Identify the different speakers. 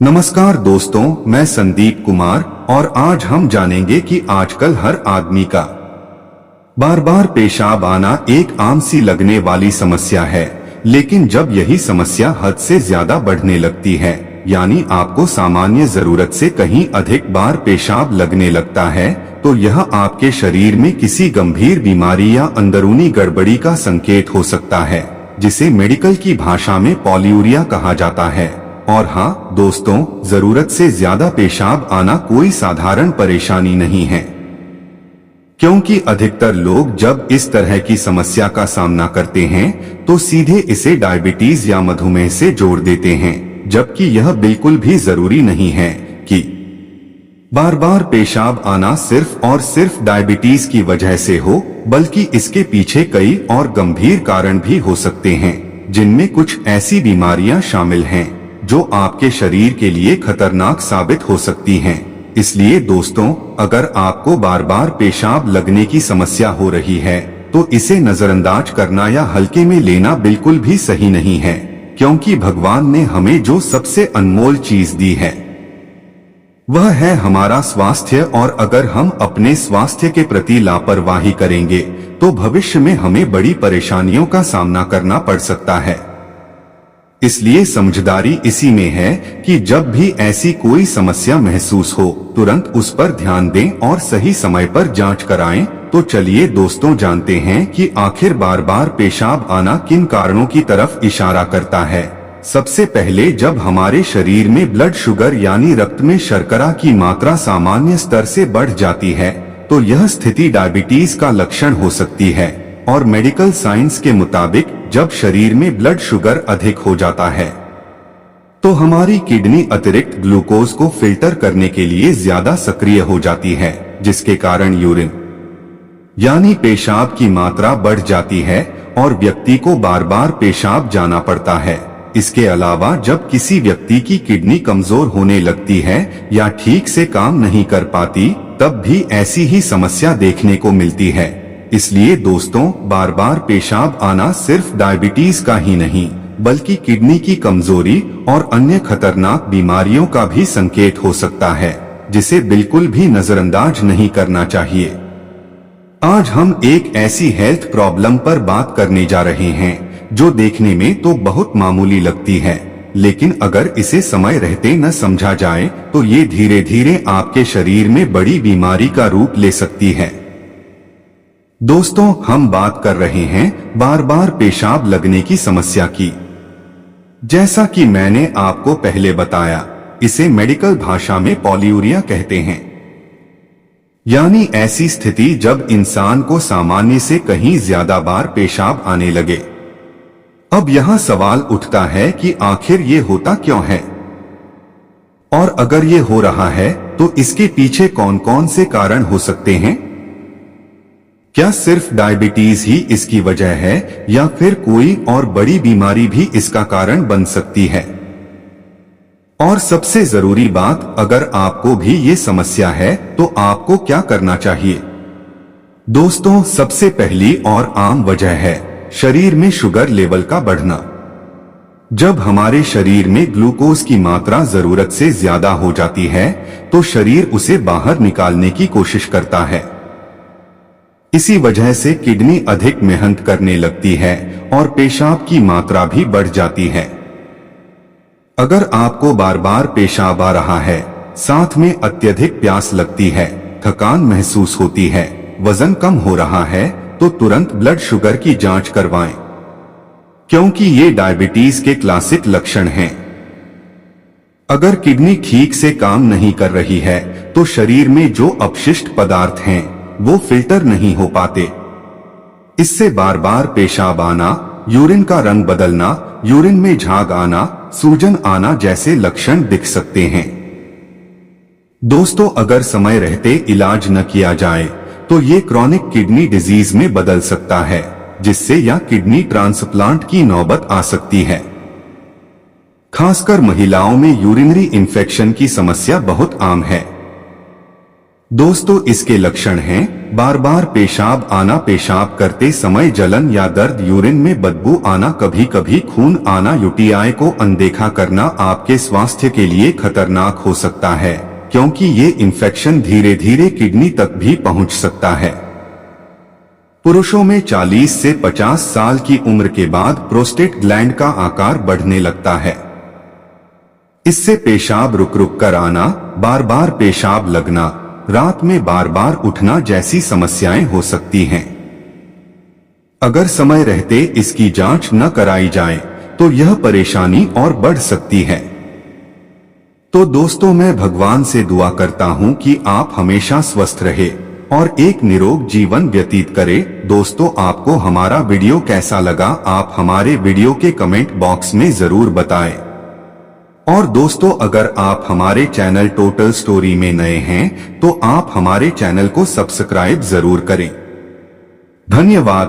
Speaker 1: नमस्कार दोस्तों, मैं संदीप कुमार और आज हम जानेंगे कि आजकल हर आदमी का बार बार पेशाब आना एक आम सी लगने वाली समस्या है। लेकिन जब यही समस्या हद से ज्यादा बढ़ने लगती है, यानी आपको सामान्य जरूरत से कहीं अधिक बार पेशाब लगने लगता है, तो यह आपके शरीर में किसी गंभीर बीमारी या अंदरूनी गड़बड़ी का संकेत हो सकता है, जिसे मेडिकल की भाषा में पॉलीयूरिया कहा जाता है। और हाँ दोस्तों, जरूरत से ज्यादा पेशाब आना कोई साधारण परेशानी नहीं है, क्योंकि अधिकतर लोग जब इस तरह की समस्या का सामना करते हैं तो सीधे इसे डायबिटीज या मधुमेह से जोड़ देते हैं, जबकि यह बिल्कुल भी जरूरी नहीं है कि बार बार पेशाब आना सिर्फ और सिर्फ डायबिटीज की वजह से हो, बल्कि इसके पीछे कई और गंभीर कारण भी हो सकते हैं, जिनमें कुछ ऐसी बीमारियां शामिल हैं जो आपके शरीर के लिए खतरनाक साबित हो सकती हैं। इसलिए दोस्तों, अगर आपको बार बार पेशाब लगने की समस्या हो रही है तो इसे नजरअंदाज करना या हल्के में लेना बिल्कुल भी सही नहीं है, क्योंकि भगवान ने हमें जो सबसे अनमोल चीज दी है वह है हमारा स्वास्थ्य, और अगर हम अपने स्वास्थ्य के प्रति लापरवाही करेंगे तो भविष्य में हमें बड़ी परेशानियों का सामना करना पड़ सकता है। इसलिए समझदारी इसी में है कि जब भी ऐसी कोई समस्या महसूस हो तुरंत उस पर ध्यान दें और सही समय पर जांच कराएं। तो चलिए दोस्तों, जानते हैं कि आखिर बार बार पेशाब आना किन कारणों की तरफ इशारा करता है। सबसे पहले, जब हमारे शरीर में ब्लड शुगर यानी रक्त में शर्करा की मात्रा सामान्य स्तर से बढ़ जाती है तो यह स्थिति डायबिटीज का लक्षण हो सकती है। और मेडिकल साइंस के मुताबिक जब शरीर में ब्लड शुगर अधिक हो जाता है तो हमारी किडनी अतिरिक्त ग्लूकोज को फिल्टर करने के लिए ज्यादा सक्रिय हो जाती है, जिसके कारण यूरिन यानी पेशाब की मात्रा बढ़ जाती है और व्यक्ति को बार बार पेशाब जाना पड़ता है। इसके अलावा जब किसी व्यक्ति की किडनी कमजोर होने लगती है या ठीक से काम नहीं कर पाती, तब भी ऐसी ही समस्या देखने को मिलती है। इसलिए दोस्तों, बार बार पेशाब आना सिर्फ डायबिटीज का ही नहीं बल्कि किडनी की कमजोरी और अन्य खतरनाक बीमारियों का भी संकेत हो सकता है, जिसे बिल्कुल भी नजरअंदाज नहीं करना चाहिए। आज हम एक ऐसी हेल्थ प्रॉब्लम पर बात करने जा रहे हैं जो देखने में तो बहुत मामूली लगती है, लेकिन अगर इसे समय रहते न समझा जाए तो ये धीरे धीरे आपके शरीर में बड़ी बीमारी का रूप ले सकती है। दोस्तों, हम बात कर रहे हैं बार बार पेशाब लगने की समस्या की। जैसा कि मैंने आपको पहले बताया, इसे मेडिकल भाषा में पॉलीयूरिया कहते हैं, यानी ऐसी स्थिति जब इंसान को सामान्य से कहीं ज्यादा बार पेशाब आने लगे। अब यहाँ सवाल उठता है कि आखिर ये होता क्यों है, और अगर ये हो रहा है तो इसके पीछे कौन कौन से कारण हो सकते हैं। क्या सिर्फ डायबिटीज ही इसकी वजह है या फिर कोई और बड़ी बीमारी भी इसका कारण बन सकती है। और सबसे जरूरी बात, अगर आपको भी ये समस्या है तो आपको क्या करना चाहिए। दोस्तों, सबसे पहली और आम वजह है शरीर में शुगर लेवल का बढ़ना। जब हमारे शरीर में ग्लूकोज की मात्रा जरूरत से ज्यादा हो जाती है तो शरीर उसे बाहर निकालने की कोशिश करता है। इसी वजह से किडनी अधिक मेहनत करने लगती है और पेशाब की मात्रा भी बढ़ जाती है। अगर आपको बार बार पेशाब आ रहा है, साथ में अत्यधिक प्यास लगती है, थकान महसूस होती है, वजन कम हो रहा है, तो तुरंत ब्लड शुगर की जांच करवाएं, क्योंकि ये डायबिटीज के क्लासिक लक्षण हैं। अगर किडनी ठीक से काम नहीं कर रही है तो शरीर में जो अपशिष्ट पदार्थ हैं वो फिल्टर नहीं हो पाते। इससे बार बार पेशाब आना, यूरिन का रंग बदलना, यूरिन में झाग आना, सूजन आना जैसे लक्षण दिख सकते हैं। दोस्तों, अगर समय रहते इलाज न किया जाए तो ये क्रॉनिक किडनी डिजीज में बदल सकता है, जिससे या किडनी ट्रांसप्लांट की नौबत आ सकती है। खासकर महिलाओं में यूरिनरी इन्फेक्शन की समस्या बहुत आम है। दोस्तों इसके लक्षण हैं बार बार पेशाब आना, पेशाब करते समय जलन या दर्द, यूरिन में बदबू आना, कभी कभी खून आना। यूटीआई को अनदेखा करना आपके स्वास्थ्य के लिए खतरनाक हो सकता है क्योंकि ये इन्फेक्शन धीरे धीरे किडनी तक भी पहुंच सकता है। पुरुषों में 40 से 50 साल की उम्र के बाद प्रोस्टेट ग्लैंड का आकार बढ़ने लगता है। इससे पेशाब रुक रुक कर आना, बार बार पेशाब लगना, रात में बार बार उठना जैसी समस्याएं हो सकती हैं। अगर समय रहते इसकी जांच न कराई जाए तो यह परेशानी और बढ़ सकती है। तो दोस्तों मैं भगवान से दुआ करता हूं कि आप हमेशा स्वस्थ रहे और एक निरोग जीवन व्यतीत करें। दोस्तों आपको हमारा वीडियो कैसा लगा आप हमारे वीडियो के कमेंट बॉक्स में जरूर बताएं। और दोस्तों अगर आप हमारे चैनल टोटल स्टोरी में नए हैं तो आप हमारे चैनल को सब्सक्राइब जरूर करें। धन्यवाद।